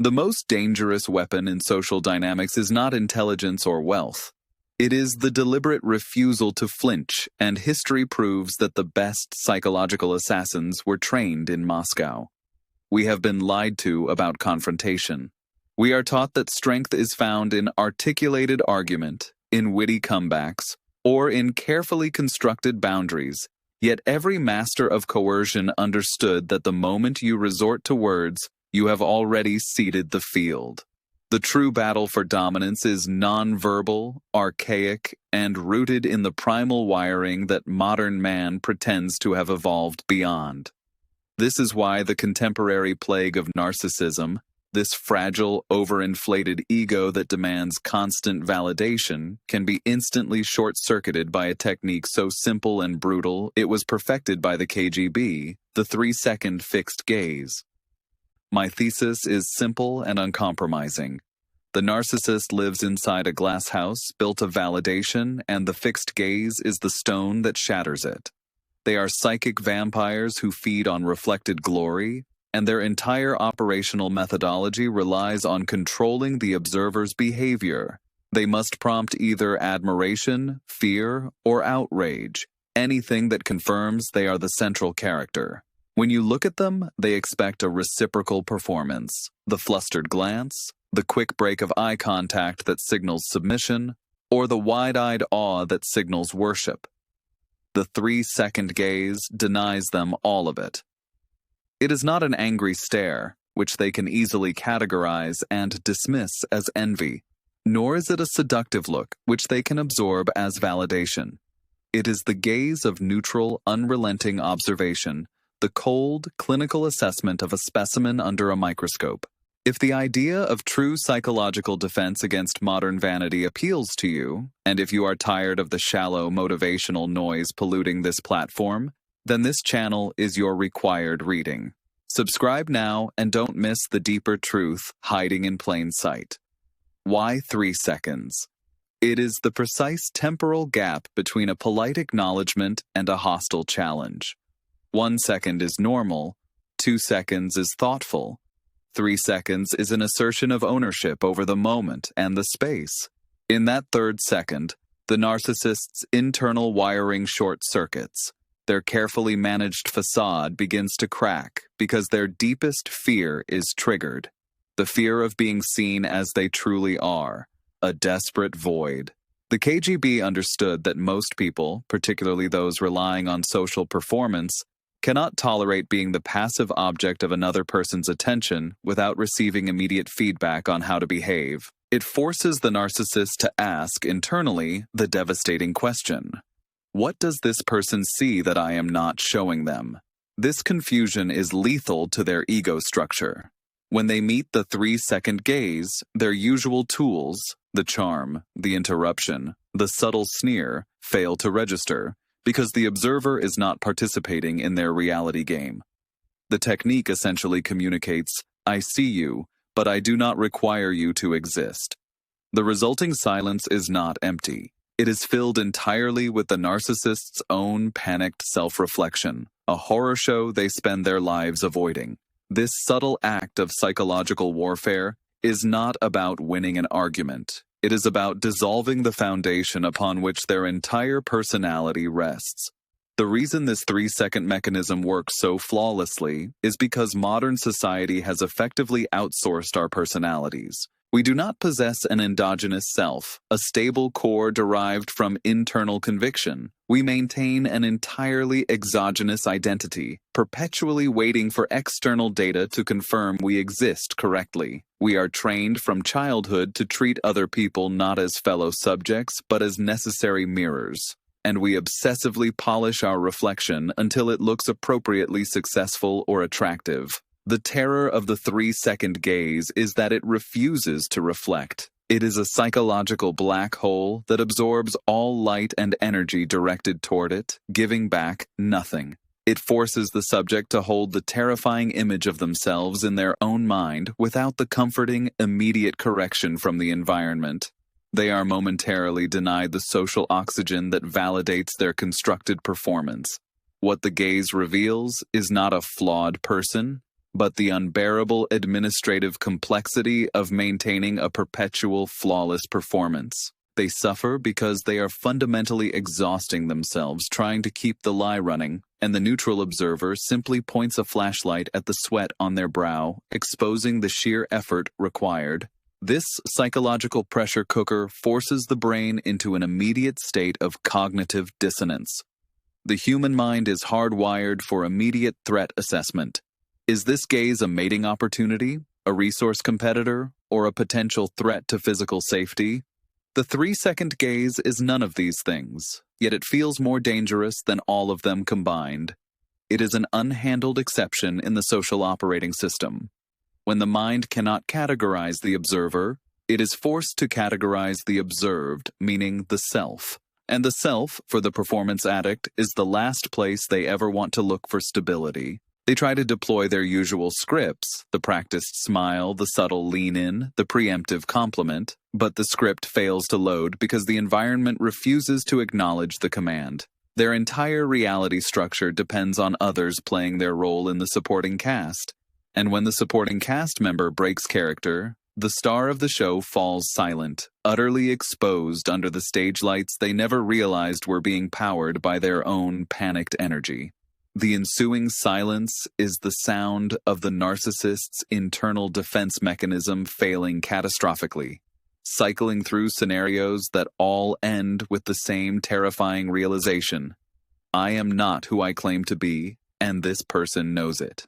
The most dangerous weapon in social dynamics is not intelligence or wealth. It is the deliberate refusal to flinch, and history proves that the best psychological assassins were trained in Moscow. We have been lied to about confrontation. We are taught that strength is found in articulated argument, in witty comebacks, or in carefully constructed boundaries. Yet every master of coercion understood that the moment you resort to words, you have already ceded the field. The true battle for dominance is non-verbal, archaic, and rooted in the primal wiring that modern man pretends to have evolved beyond. This is why the contemporary plague of narcissism, this fragile, overinflated ego that demands constant validation, can be instantly short-circuited by a technique so simple and brutal it was perfected by the KGB, the 3-second fixed gaze. My thesis is simple and uncompromising. The narcissist lives inside a glass house built of validation, and the fixed gaze is the stone that shatters it. They are psychic vampires who feed on reflected glory, and their entire operational methodology relies on controlling the observer's behavior. They must prompt either admiration, fear, or outrage, anything that confirms they are the central character. When you look at them, they expect a reciprocal performance, the flustered glance, the quick break of eye contact that signals submission, or the wide-eyed awe that signals worship. The 3-second gaze denies them all of it. It is not an angry stare, which they can easily categorize and dismiss as envy, nor is it a seductive look, which they can absorb as validation. It is the gaze of neutral, unrelenting observation, the cold, clinical assessment of a specimen under a microscope. If the idea of true psychological defense against modern vanity appeals to you, and if you are tired of the shallow motivational noise polluting this platform, then this channel is your required reading. Subscribe now and don't miss the deeper truth hiding in plain sight. Why 3 seconds? It is the precise temporal gap between a polite acknowledgement and a hostile challenge. 1 second is normal, 2 seconds is thoughtful, 3 seconds is an assertion of ownership over the moment and the space. In that 3rd second, the narcissist's internal wiring short circuits. Their carefully managed facade begins to crack because their deepest fear is triggered. The fear of being seen as they truly are, a desperate void. The KGB understood that most people, particularly those relying on social performance, cannot tolerate being the passive object of another person's attention without receiving immediate feedback on how to behave. It forces the narcissist to ask internally the devastating question: what does this person see that I am not showing them? This confusion is lethal to their ego structure. When they meet the 3-second gaze, their usual tools, the charm, the interruption, the subtle sneer, fail to register, because the observer is not participating in their reality game. The technique essentially communicates, I see you, but I do not require you to exist. The resulting silence is not empty. It is filled entirely with the narcissist's own panicked self-reflection, a horror show they spend their lives avoiding. This subtle act of psychological warfare is not about winning an argument. It is about dissolving the foundation upon which their entire personality rests. The reason this 3-second mechanism works so flawlessly is because modern society has effectively outsourced our personalities. We do not possess an endogenous self, a stable core derived from internal conviction. We maintain an entirely exogenous identity, perpetually waiting for external data to confirm we exist correctly. We are trained from childhood to treat other people not as fellow subjects, but as necessary mirrors. And we obsessively polish our reflection until it looks appropriately successful or attractive. The terror of the 3-second gaze is that it refuses to reflect. It is a psychological black hole that absorbs all light and energy directed toward it, giving back nothing. It forces the subject to hold the terrifying image of themselves in their own mind without the comforting, immediate correction from the environment. They are momentarily denied the social oxygen that validates their constructed performance. What the gaze reveals is not a flawed person. but the unbearable administrative complexity of maintaining a perpetual flawless performance. They suffer because they are fundamentally exhausting themselves trying to keep the lie running, and the neutral observer simply points a flashlight at the sweat on their brow, exposing the sheer effort required. This psychological pressure cooker forces the brain into an immediate state of cognitive dissonance. The human mind is hardwired for immediate threat assessment. Is this gaze a mating opportunity, a resource competitor, or a potential threat to physical safety? The 3-second gaze is none of these things, yet it feels more dangerous than all of them combined. It is an unhandled exception in the social operating system. When the mind cannot categorize the observer, it is forced to categorize the observed, meaning the self. And the self, for the performance addict, is the last place they ever want to look for stability. They try to deploy their usual scripts, the practiced smile, the subtle lean-in, the preemptive compliment, but the script fails to load because the environment refuses to acknowledge the command. Their entire reality structure depends on others playing their role in the supporting cast. And when the supporting cast member breaks character, the star of the show falls silent, utterly exposed under the stage lights they never realized were being powered by their own panicked energy. The ensuing silence is the sound of the narcissist's internal defense mechanism failing catastrophically, cycling through scenarios that all end with the same terrifying realization: I am not who I claim to be, and this person knows it.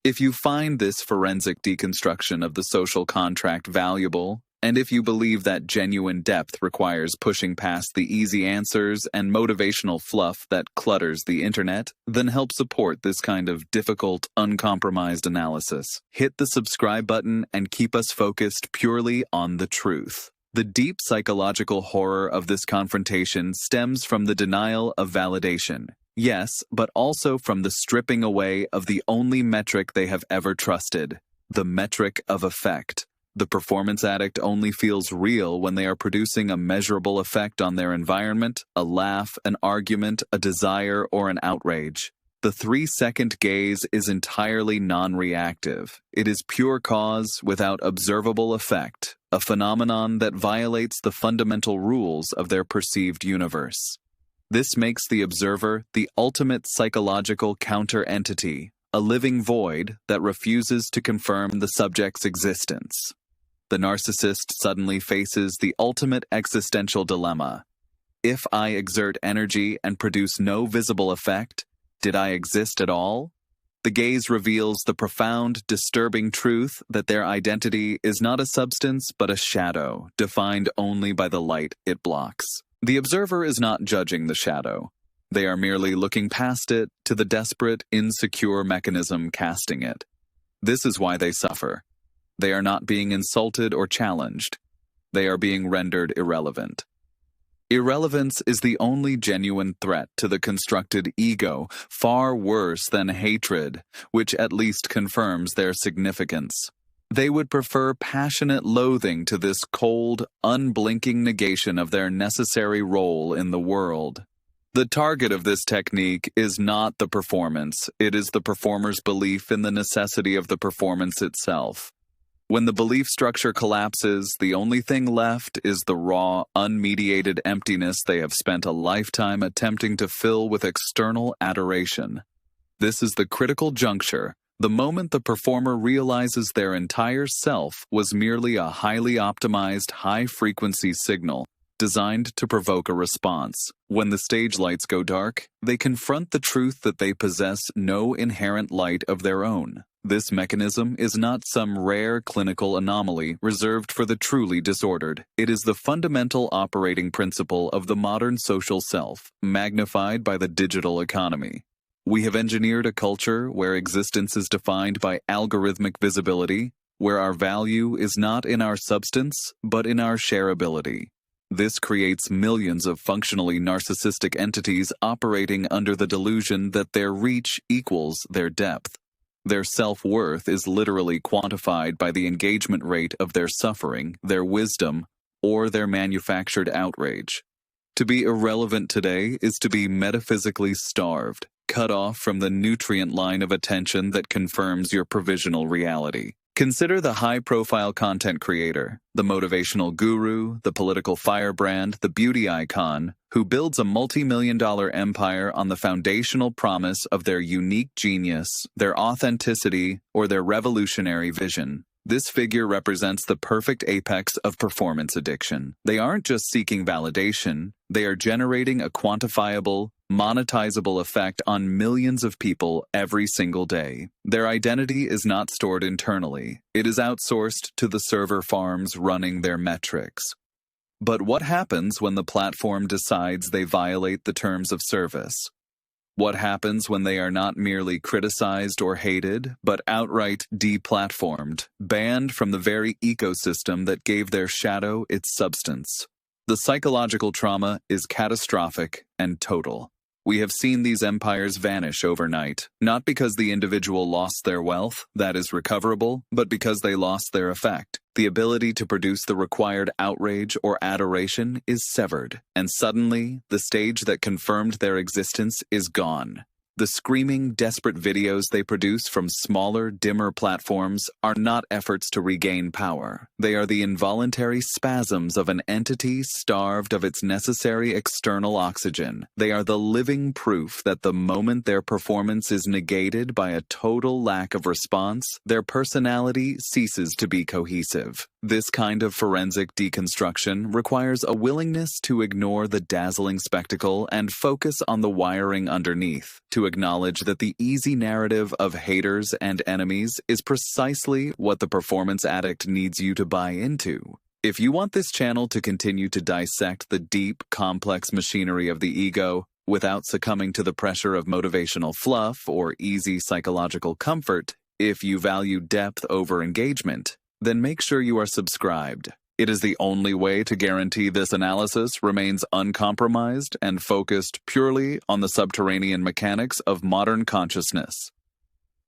If you find this forensic deconstruction of the social contract valuable, and if you believe that genuine depth requires pushing past the easy answers and motivational fluff that clutters the internet, then help support this kind of difficult, uncompromised analysis. Hit the subscribe button and keep us focused purely on the truth. The deep psychological horror of this confrontation stems from the denial of validation. Yes, but also from the stripping away of the only metric they have ever trusted, the metric of effect. The performance addict only feels real when they are producing a measurable effect on their environment, a laugh, an argument, a desire, or an outrage. The 3-second gaze is entirely non-reactive. It is pure cause without observable effect, a phenomenon that violates the fundamental rules of their perceived universe. This makes the observer the ultimate psychological counter-entity, a living void that refuses to confirm the subject's existence. The narcissist suddenly faces the ultimate existential dilemma. If I exert energy and produce no visible effect, did I exist at all? The gaze reveals the profound, disturbing truth that their identity is not a substance but a shadow, defined only by the light it blocks. The observer is not judging the shadow. They are merely looking past it to the desperate, insecure mechanism casting it. This is why they suffer. They are not being insulted or challenged. They are being rendered irrelevant. Irrelevance is the only genuine threat to the constructed ego, far worse than hatred, which at least confirms their significance. They would prefer passionate loathing to this cold, unblinking negation of their necessary role in the world. The target of this technique is not the performance, it is the performer's belief in the necessity of the performance itself. When the belief structure collapses, the only thing left is the raw, unmediated emptiness they have spent a lifetime attempting to fill with external adoration. This is the critical juncture, the moment the performer realizes their entire self was merely a highly optimized, high-frequency signal designed to provoke a response. When the stage lights go dark, they confront the truth that they possess no inherent light of their own. This mechanism is not some rare clinical anomaly reserved for the truly disordered. It is the fundamental operating principle of the modern social self, magnified by the digital economy. We have engineered a culture where existence is defined by algorithmic visibility, where our value is not in our substance, but in our shareability. This creates millions of functionally narcissistic entities operating under the delusion that their reach equals their depth. Their self-worth is literally quantified by the engagement rate of their suffering, their wisdom, or their manufactured outrage. To be irrelevant today is to be metaphysically starved. cut off from the nutrient line of attention that confirms your provisional reality. Consider the high-profile content creator, the motivational guru, the political firebrand, the beauty icon, who builds a multi-million-dollar empire on the foundational promise of their unique genius, their authenticity, or their revolutionary vision. This figure represents the perfect apex of performance addiction. They aren't just seeking validation, they are generating a quantifiable, monetizable effect on millions of people every single day. Their identity is not stored internally. It is outsourced to the server farms running their metrics. But what happens when the platform decides they violate the terms of service? What happens when they are not merely criticized or hated, but outright deplatformed, banned from the very ecosystem that gave their shadow its substance? The psychological trauma is catastrophic and total. We have seen these empires vanish overnight, not because the individual lost their wealth, that is recoverable, but because they lost their effect. The ability to produce the required outrage or adoration is severed, and suddenly, the stage that confirmed their existence is gone. The screaming, desperate videos they produce from smaller, dimmer platforms are not efforts to regain power. They are the involuntary spasms of an entity starved of its necessary external oxygen. They are the living proof that the moment their performance is negated by a total lack of response, their personality ceases to be cohesive. This kind of forensic deconstruction requires a willingness to ignore the dazzling spectacle and focus on the wiring underneath, to acknowledge that the easy narrative of haters and enemies is precisely what the performance addict needs you to buy into. If you want this channel to continue to dissect the deep, complex machinery of the ego without succumbing to the pressure of motivational fluff or easy psychological comfort, if you value depth over engagement, then make sure you are subscribed. It is the only way to guarantee this analysis remains uncompromised and focused purely on the subterranean mechanics of modern consciousness.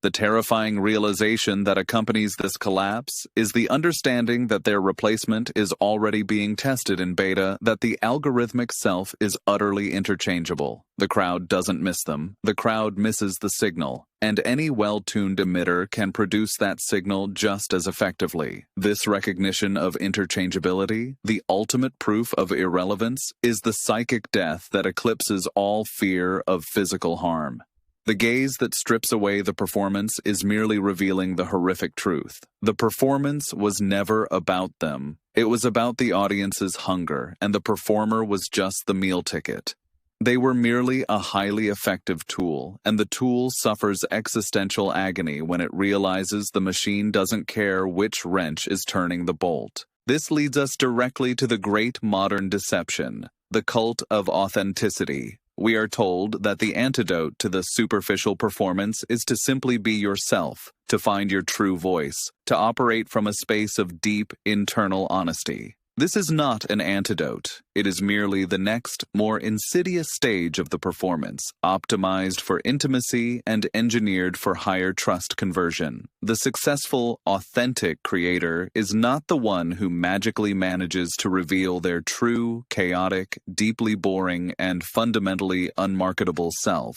The terrifying realization that accompanies this collapse is the understanding that their replacement is already being tested in beta, that the algorithmic self is utterly interchangeable. The crowd doesn't miss them. The crowd misses the signal, and any well-tuned emitter can produce that signal just as effectively. This recognition of interchangeability, the ultimate proof of irrelevance, is the psychic death that eclipses all fear of physical harm. The gaze that strips away the performance is merely revealing the horrific truth. The performance was never about them. It was about the audience's hunger, and the performer was just the meal ticket. They were merely a highly effective tool, and the tool suffers existential agony when it realizes the machine doesn't care which wrench is turning the bolt. This leads us directly to the great modern deception, the cult of authenticity. We are told that the antidote to the superficial performance is to simply be yourself, to find your true voice, to operate from a space of deep internal honesty. This is not an antidote. It is merely the next, more insidious stage of the performance, optimized for intimacy and engineered for higher trust conversion. The successful, authentic creator is not the one who magically manages to reveal their true, chaotic, deeply boring, and fundamentally unmarketable self.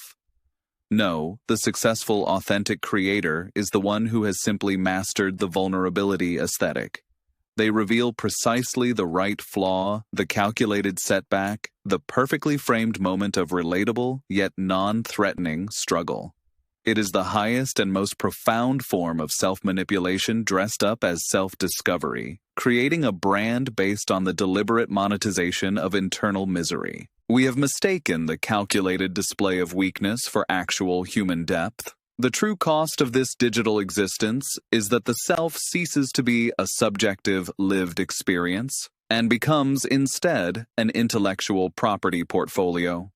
No, the successful, authentic creator is the one who has simply mastered the vulnerability aesthetic. They reveal precisely the right flaw, the calculated setback, the perfectly framed moment of relatable, yet non-threatening struggle. It is the highest and most profound form of self-manipulation dressed up as self-discovery, creating a brand based on the deliberate monetization of internal misery. We have mistaken the calculated display of weakness for actual human depth. The true cost of this digital existence is that the self ceases to be a subjective, lived experience and becomes instead an intellectual property portfolio.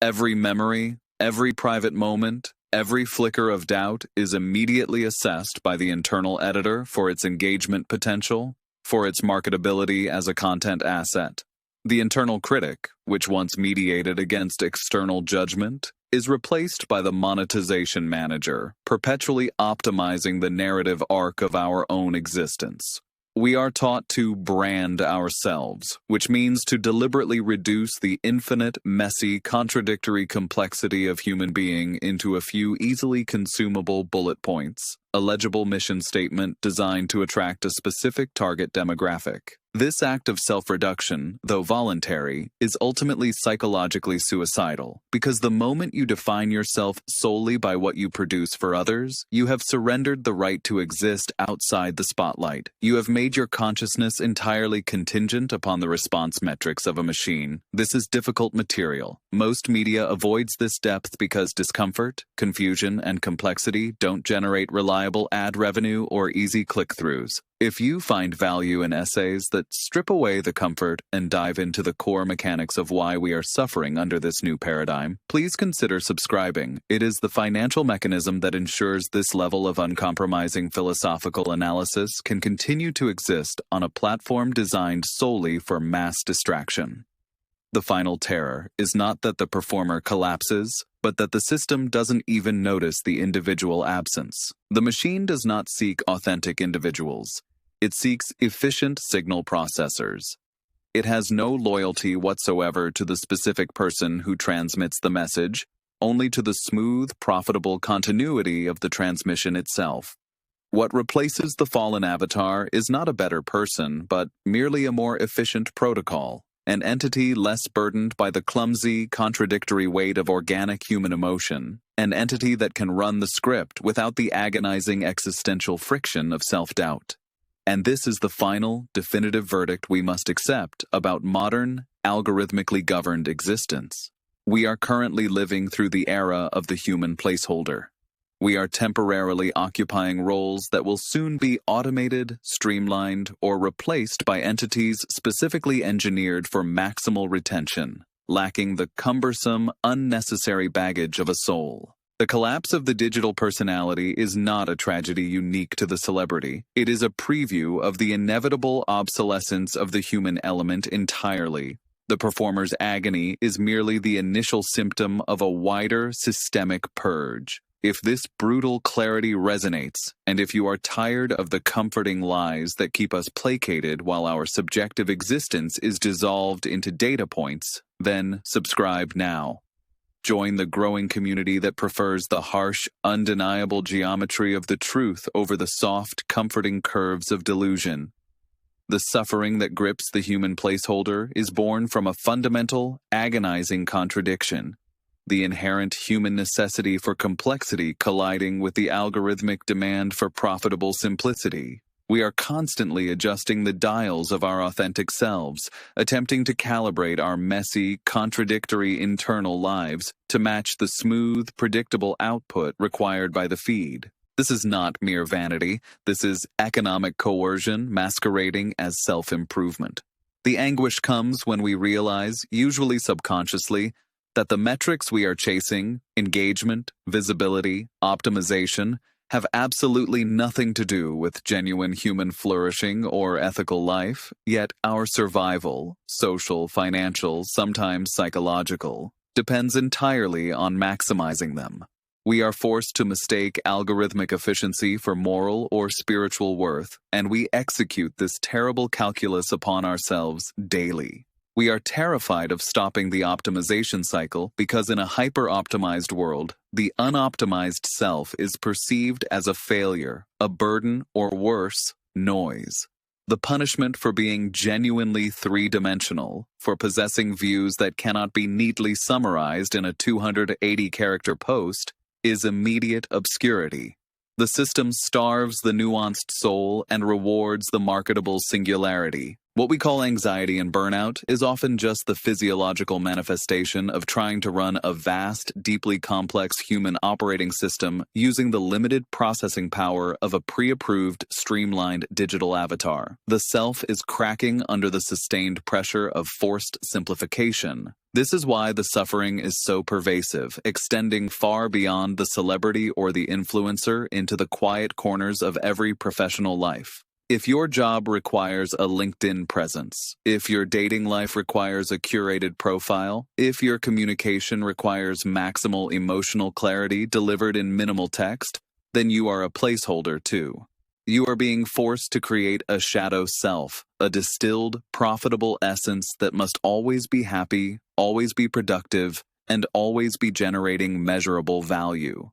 Every memory, every private moment, every flicker of doubt is immediately assessed by the internal editor for its engagement potential, for its marketability as a content asset. The internal critic, which once mediated against external judgment, is replaced by the monetization manager, perpetually optimizing the narrative arc of our own existence. We are taught to brand ourselves, which means to deliberately reduce the infinite, messy, contradictory complexity of human being into a few easily consumable bullet points, a legible mission statement designed to attract a specific target demographic. This act of self-reduction, though voluntary, is ultimately psychologically suicidal, because the moment you define yourself solely by what you produce for others, you have surrendered the right to exist outside the spotlight. You have made your consciousness entirely contingent upon the response metrics of a machine. This is difficult material. Most media avoids this depth because discomfort, confusion, and complexity don't generate reliable ad revenue or easy click-throughs. If you find value in essays that strip away the comfort and dive into the core mechanics of why we are suffering under this new paradigm, please consider subscribing. It is the financial mechanism that ensures this level of uncompromising philosophical analysis can continue to exist on a platform designed solely for mass distraction. The final terror is not that the performer collapses, but that the system doesn't even notice the individual absence. The machine does not seek authentic individuals. It seeks efficient signal processors. It has no loyalty whatsoever to the specific person who transmits the message, only to the smooth, profitable continuity of the transmission itself. What replaces the fallen avatar is not a better person, but merely a more efficient protocol. An entity less burdened by the clumsy, contradictory weight of organic human emotion, an entity that can run the script without the agonizing existential friction of self-doubt. And this is the final, definitive verdict we must accept about modern, algorithmically governed existence. We are currently living through the era of the human placeholder. We are temporarily occupying roles that will soon be automated, streamlined, or replaced by entities specifically engineered for maximal retention, lacking the cumbersome, unnecessary baggage of a soul. The collapse of the digital personality is not a tragedy unique to the celebrity. It is a preview of the inevitable obsolescence of the human element entirely. The performer's agony is merely the initial symptom of a wider, systemic purge. If this brutal clarity resonates, and if you are tired of the comforting lies that keep us placated while our subjective existence is dissolved into data points, then subscribe now. Join the growing community that prefers the harsh, undeniable geometry of the truth over the soft, comforting curves of delusion. The suffering that grips the human placeholder is born from a fundamental, agonizing contradiction. The inherent human necessity for complexity colliding with the algorithmic demand for profitable simplicity. We are constantly adjusting the dials of our authentic selves, attempting to calibrate our messy, contradictory internal lives to match the smooth, predictable output required by the feed. This is not mere vanity. This is economic coercion masquerading as self-improvement. The anguish comes when we realize, usually subconsciously, that the metrics we are chasing, engagement, visibility, optimization, have absolutely nothing to do with genuine human flourishing or ethical life, yet our survival, social, financial, sometimes psychological, depends entirely on maximizing them. We are forced to mistake algorithmic efficiency for moral or spiritual worth, and we execute this terrible calculus upon ourselves daily. We are terrified of stopping the optimization cycle because in a hyper-optimized world, the unoptimized self is perceived as a failure, a burden, or worse, noise. The punishment for being genuinely three-dimensional, for possessing views that cannot be neatly summarized in a 280-character post, is immediate obscurity. The system starves the nuanced soul and rewards the marketable singularity. What we call anxiety and burnout is often just the physiological manifestation of trying to run a vast, deeply complex human operating system using the limited processing power of a pre-approved, streamlined digital avatar. The self is cracking under the sustained pressure of forced simplification. This is why the suffering is so pervasive, extending far beyond the celebrity or the influencer into the quiet corners of every professional life. If your job requires a LinkedIn presence, if your dating life requires a curated profile, if your communication requires maximal emotional clarity delivered in minimal text, then you are a placeholder too. You are being forced to create a shadow self, a distilled, profitable essence that must always be happy, always be productive, and always be generating measurable value.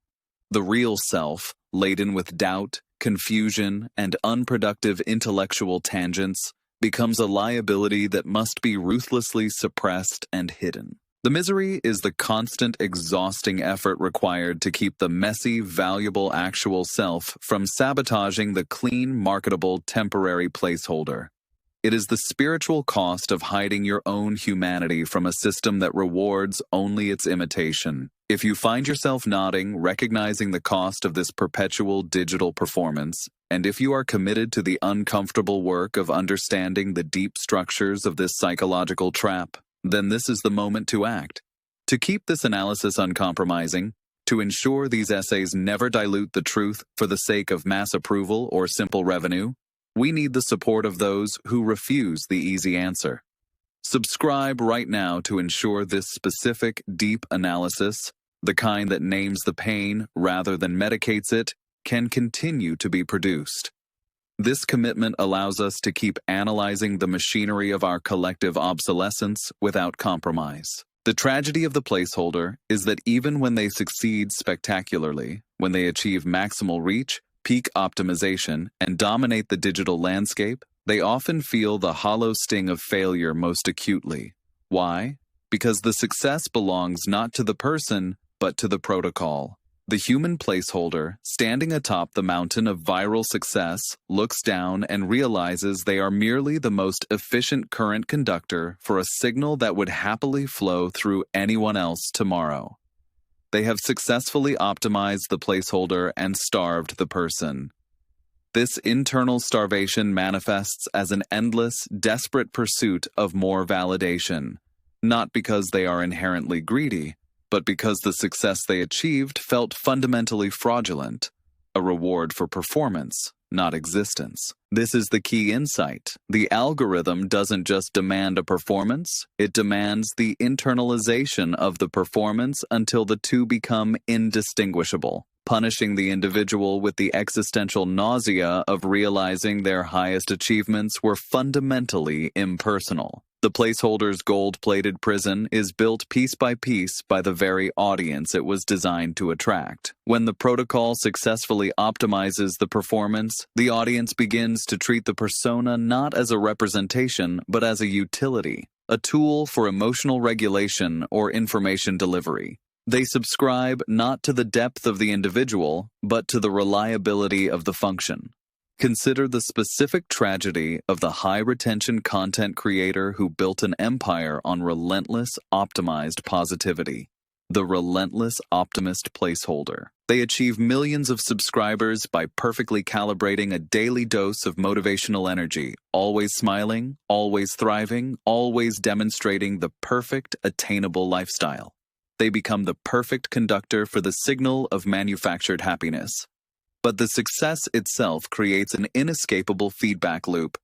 The real self, laden with doubt, confusion, and unproductive intellectual tangents, becomes a liability that must be ruthlessly suppressed and hidden. The misery is the constant, exhausting effort required to keep the messy, valuable actual self from sabotaging the clean, marketable, temporary placeholder. It is the spiritual cost of hiding your own humanity from a system that rewards only its imitation. If you find yourself nodding, recognizing the cost of this perpetual digital performance, and if you are committed to the uncomfortable work of understanding the deep structures of this psychological trap, then this is the moment to act. To keep this analysis uncompromising, to ensure these essays never dilute the truth for the sake of mass approval or simple revenue, we need the support of those who refuse the easy answer. Subscribe right now to ensure this specific, deep analysis, the kind that names the pain rather than medicates it, can continue to be produced. This commitment allows us to keep analyzing the machinery of our collective obsolescence without compromise. The tragedy of the placeholder is that even when they succeed spectacularly, when they achieve maximal reach, peak optimization, and dominate the digital landscape, they often feel the hollow sting of failure most acutely. Why? Because the success belongs not to the person, but to the protocol. The human placeholder, standing atop the mountain of viral success, looks down and realizes they are merely the most efficient current conductor for a signal that would happily flow through anyone else tomorrow. They have successfully optimized the placeholder and starved the person. This internal starvation manifests as an endless, desperate pursuit of more validation, not because they are inherently greedy, but because the success they achieved felt fundamentally fraudulent, a reward for performance, not existence. This is the key insight. The algorithm doesn't just demand a performance, it demands the internalization of the performance until the two become indistinguishable, punishing the individual with the existential nausea of realizing their highest achievements were fundamentally impersonal. The placeholder's gold-plated prison is built piece by piece by the very audience it was designed to attract. When the protocol successfully optimizes the performance, the audience begins to treat the persona not as a representation, but as a utility, a tool for emotional regulation or information delivery. They subscribe not to the depth of the individual, but to the reliability of the function. Consider the specific tragedy of the high-retention content creator who built an empire on relentless, optimized positivity. The relentless optimist placeholder. They achieve millions of subscribers by perfectly calibrating a daily dose of motivational energy, always smiling, always thriving, always demonstrating the perfect, attainable lifestyle. They become the perfect conductor for the signal of manufactured happiness. But the success itself creates an inescapable feedback loop.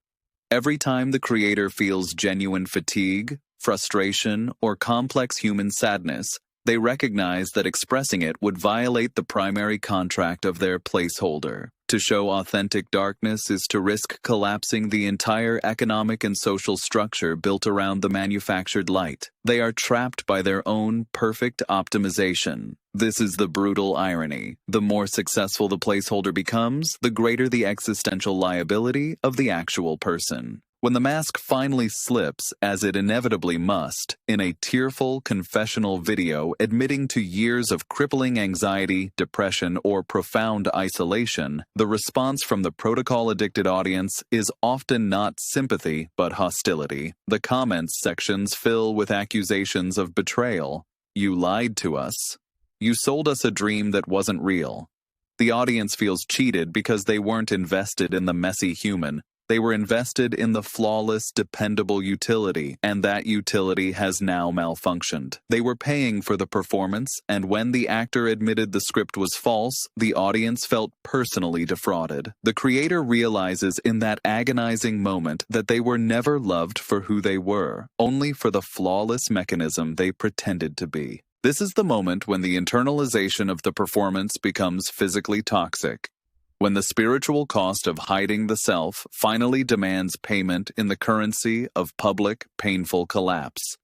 Every time the creator feels genuine fatigue, frustration, or complex human sadness, they recognize that expressing it would violate the primary contract of their placeholder. To show authentic darkness is to risk collapsing the entire economic and social structure built around the manufactured light. They are trapped by their own perfect optimization. This is the brutal irony. The more successful the placeholder becomes, the greater the existential liability of the actual person. When the mask finally slips, as it inevitably must, in a tearful confessional video admitting to years of crippling anxiety, depression, or profound isolation, the response from the protocol-addicted audience is often not sympathy but hostility. The comments sections fill with accusations of betrayal. You lied to us. You sold us a dream that wasn't real. The audience feels cheated because they weren't invested in the messy human. They were invested in the flawless, dependable utility, and that utility has now malfunctioned. They were paying for the performance, and when the actor admitted the script was false, the audience felt personally defrauded. The creator realizes in that agonizing moment that they were never loved for who they were, only for the flawless mechanism they pretended to be. This is the moment when the internalization of the performance becomes physically toxic. When the spiritual cost of hiding the self finally demands payment in the currency of public, painful collapse.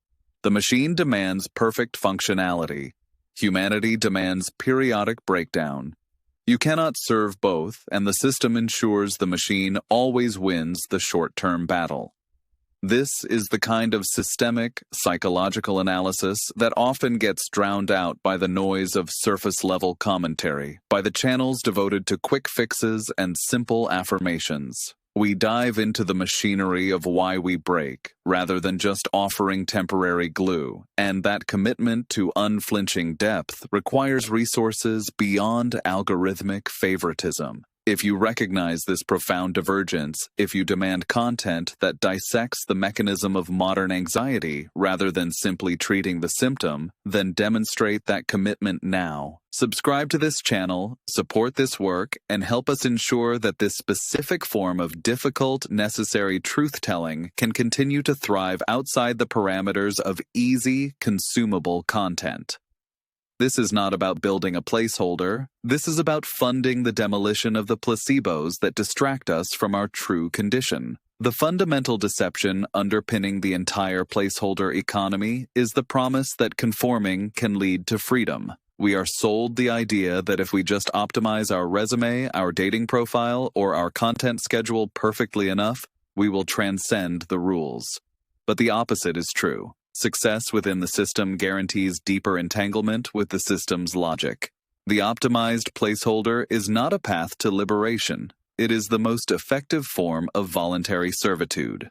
The machine demands perfect functionality. Humanity demands periodic breakdown. You cannot serve both, and the system ensures the machine always wins the short-term battle. This is the kind of systemic, psychological analysis that often gets drowned out by the noise of surface-level commentary, by the channels devoted to quick fixes and simple affirmations. We dive into the machinery of why we break, rather than just offering temporary glue, and that commitment to unflinching depth requires resources beyond algorithmic favoritism. If you recognize this profound divergence, if you demand content that dissects the mechanism of modern anxiety rather than simply treating the symptom, then demonstrate that commitment now. Subscribe to this channel, support this work, and help us ensure that this specific form of difficult, necessary truth-telling can continue to thrive outside the parameters of easy, consumable content. This is not about building a placeholder. This is about funding the demolition of the placebos that distract us from our true condition. The fundamental deception underpinning the entire placeholder economy is the promise that conforming can lead to freedom. We are sold the idea that if we just optimize our resume, our dating profile, or our content schedule perfectly enough, we will transcend the rules. But the opposite is true. Success within the system guarantees deeper entanglement with the system's logic. The optimized placeholder is not a path to liberation. It is the most effective form of voluntary servitude.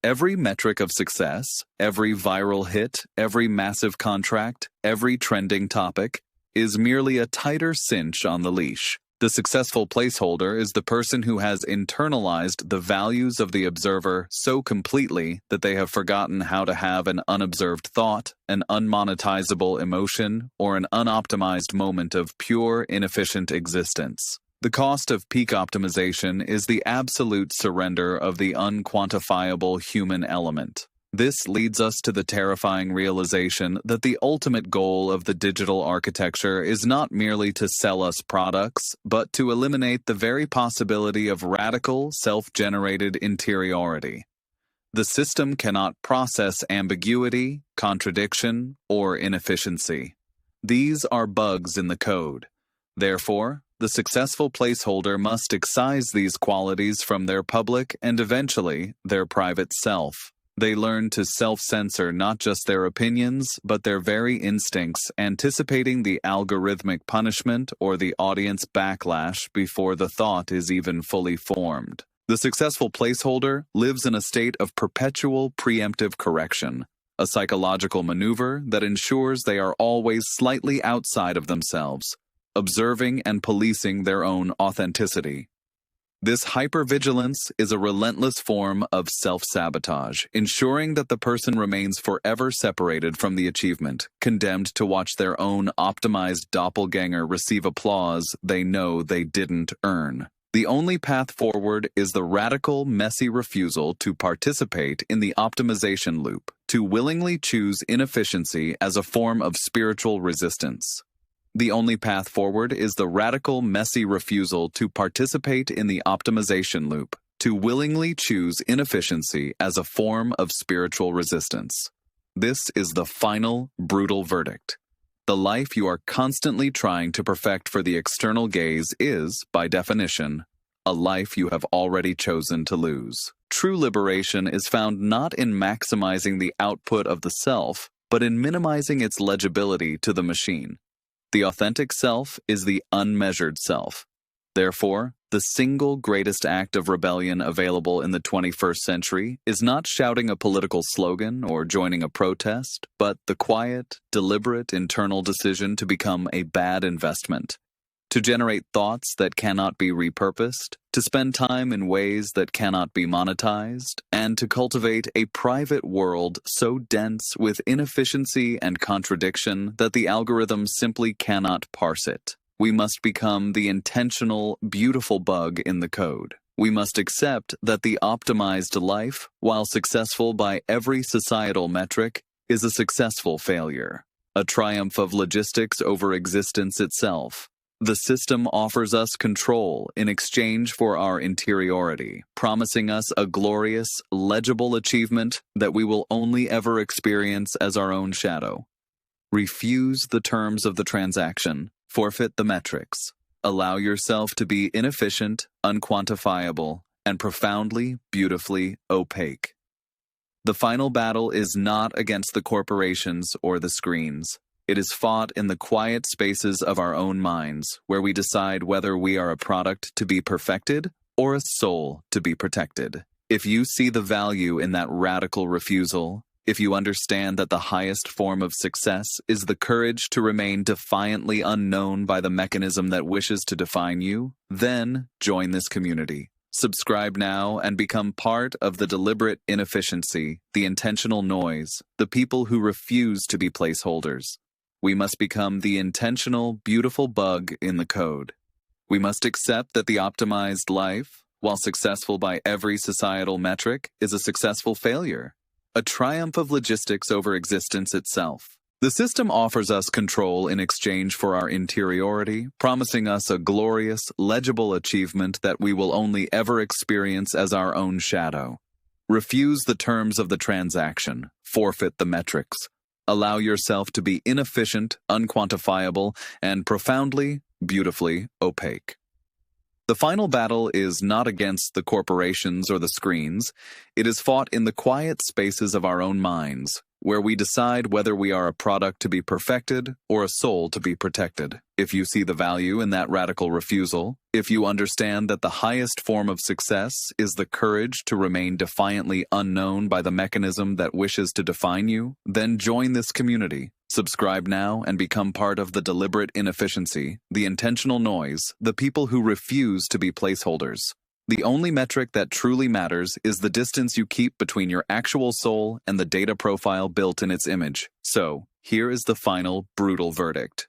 Every metric of success, every viral hit, every massive contract, every trending topic, is merely a tighter cinch on the leash. The successful placeholder is the person who has internalized the values of the observer so completely that they have forgotten how to have an unobserved thought, an unmonetizable emotion, or an unoptimized moment of pure, inefficient existence. The cost of peak optimization is the absolute surrender of the unquantifiable human element. This leads us to the terrifying realization that the ultimate goal of the digital architecture is not merely to sell us products, but to eliminate the very possibility of radical, self-generated interiority. The system cannot process ambiguity, contradiction, or inefficiency. These are bugs in the code. Therefore, the successful placeholder must excise these qualities from their public and eventually their private self. They learn to self-censor not just their opinions, but their very instincts, anticipating the algorithmic punishment or the audience backlash before the thought is even fully formed. The successful placeholder lives in a state of perpetual preemptive correction, a psychological maneuver that ensures they are always slightly outside of themselves, observing and policing their own authenticity. This hypervigilance is a relentless form of self-sabotage, ensuring that the person remains forever separated from the achievement, condemned to watch their own optimized doppelganger receive applause they know they didn't earn. The only path forward is the radical, messy refusal to participate in the optimization loop, to willingly choose inefficiency as a form of spiritual resistance. The only path forward is the radical, messy refusal to participate in the optimization loop, to willingly choose inefficiency as a form of spiritual resistance. This is the final, brutal verdict. The life you are constantly trying to perfect for the external gaze is, by definition, a life you have already chosen to lose. True liberation is found not in maximizing the output of the self, but in minimizing its legibility to the machine. The authentic self is the unmeasured self. Therefore, the single greatest act of rebellion available in the 21st century is not shouting a political slogan or joining a protest, but the quiet, deliberate internal decision to become a bad investment, to generate thoughts that cannot be repurposed, to spend time in ways that cannot be monetized, and to cultivate a private world so dense with inefficiency and contradiction that the algorithm simply cannot parse it. We must become the intentional, beautiful bug in the code. We must accept that the optimized life, while successful by every societal metric, is a successful failure, a triumph of logistics over existence itself. The system offers us control in exchange for our interiority, promising us a glorious, legible achievement that we will only ever experience as our own shadow. Refuse the terms of the transaction, forfeit the metrics. Allow yourself to be inefficient, unquantifiable, and profoundly, beautifully opaque. The final battle is not against the corporations or the screens. It is fought in the quiet spaces of our own minds, where we decide whether we are a product to be perfected or a soul to be protected. If you see the value in that radical refusal, if you understand that the highest form of success is the courage to remain defiantly unknown by the mechanism that wishes to define you, then join this community. Subscribe now and become part of the deliberate inefficiency, the intentional noise, the people who refuse to be placeholders. We must become the intentional, beautiful bug in the code. We must accept that the optimized life, while successful by every societal metric, is a successful failure, a triumph of logistics over existence itself. The system offers us control in exchange for our interiority, promising us a glorious, legible achievement that we will only ever experience as our own shadow. Refuse the terms of the transaction, forfeit the metrics. Allow yourself to be inefficient, unquantifiable, and profoundly, beautifully opaque. The final battle is not against the corporations or the screens. It is fought in the quiet spaces of our own minds, where we decide whether we are a product to be perfected or a soul to be protected. If you see the value in that radical refusal, if you understand that the highest form of success is the courage to remain defiantly unknown by the mechanism that wishes to define you, then join this community. Subscribe now and become part of the deliberate inefficiency, the intentional noise, the people who refuse to be placeholders. The only metric that truly matters is the distance you keep between your actual soul and the data profile built in its image. So, here is the final, brutal verdict.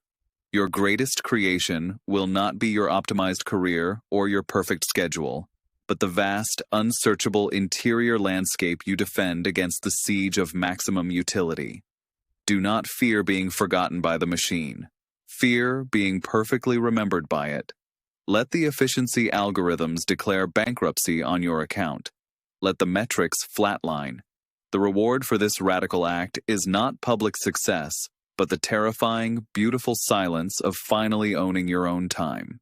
Your greatest creation will not be your optimized career or your perfect schedule, but the vast, unsearchable interior landscape you defend against the siege of maximum utility. Do not fear being forgotten by the machine. Fear being perfectly remembered by it. Let the efficiency algorithms declare bankruptcy on your account. Let the metrics flatline. The reward for this radical act is not public success, but the terrifying, beautiful silence of finally owning your own time.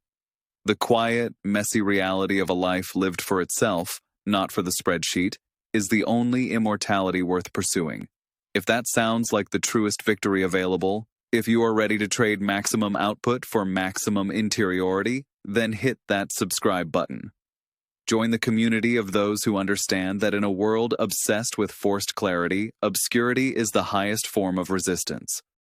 The quiet, messy reality of a life lived for itself, not for the spreadsheet, is the only immortality worth pursuing. If that sounds like the truest victory available, if you are ready to trade maximum output for maximum interiority, then hit that subscribe button. Join the community of those who understand that in a world obsessed with forced clarity, obscurity is the highest form of resistance.